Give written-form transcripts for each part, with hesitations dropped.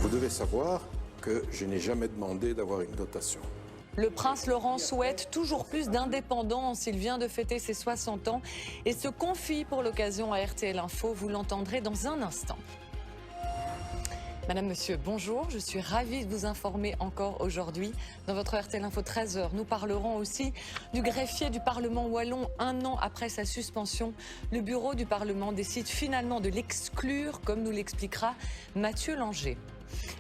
Vous devez savoir que je n'ai jamais demandé d'avoir une dotation. Le prince Laurent souhaite toujours plus d'indépendance. Il vient de fêter ses 60 ans et se confie pour l'occasion à RTL Info. Vous l'entendrez dans un instant. Madame, Monsieur, bonjour. Je suis ravie de vous informer encore aujourd'hui. Dans votre RTL Info 13h, nous parlerons aussi du greffier du Parlement wallon. 1 an après sa suspension, le bureau du Parlement décide finalement de l'exclure, comme nous l'expliquera Mathieu Langer.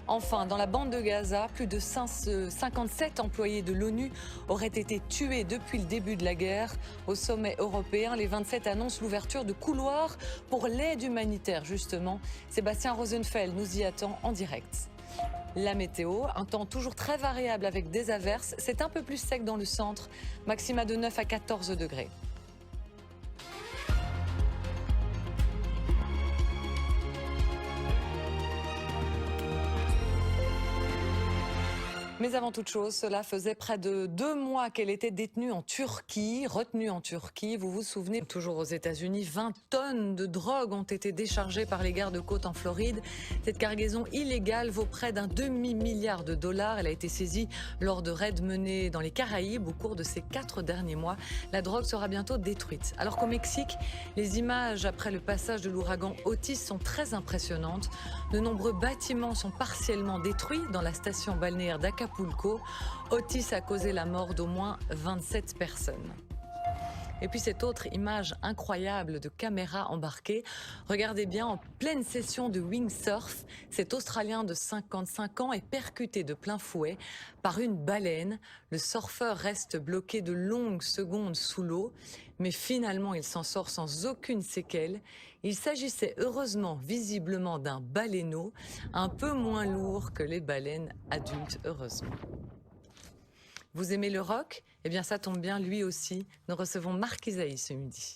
Enfin, dans la bande de Gaza, plus de 57 employés de l'ONU auraient été tués depuis le début de la guerre. Au sommet européen, les 27 annoncent l'ouverture de couloirs pour l'aide humanitaire, justement. Sébastien Rosenfeld nous y attend en direct. La météo, un temps toujours très variable avec des averses. C'est un peu plus sec dans le centre, maxima de 9 à 14 degrés. Mais avant toute chose, cela faisait près de 2 mois qu'elle était détenue en Turquie, retenue en Turquie. Vous vous souvenez, toujours aux États-Unis, 20 tonnes de drogue ont été déchargées par les gardes-côtes en Floride. Cette cargaison illégale vaut près d'un demi-milliard de dollars. Elle a été saisie lors de raids menés dans les Caraïbes au cours de ces 4 derniers mois. La drogue sera bientôt détruite. Alors qu'au Mexique, les images après le passage de l'ouragan Otis sont très impressionnantes. De nombreux bâtiments sont partiellement détruits dans la station balnéaire d'Acapulco. Otis a causé la mort d'au moins 27 personnes. Et puis cette autre image incroyable de caméra embarquée. Regardez bien, en pleine session de windsurf, cet Australien de 55 ans est percuté de plein fouet par une baleine. Le surfeur reste bloqué de longues secondes sous l'eau, mais finalement il s'en sort sans aucune séquelle. Il s'agissait heureusement visiblement d'un baleineau, un peu moins lourd que les baleines adultes, heureusement. Vous aimez le rock? Eh bien ça tombe bien, lui aussi. Nous recevons Marc Isaïe ce midi.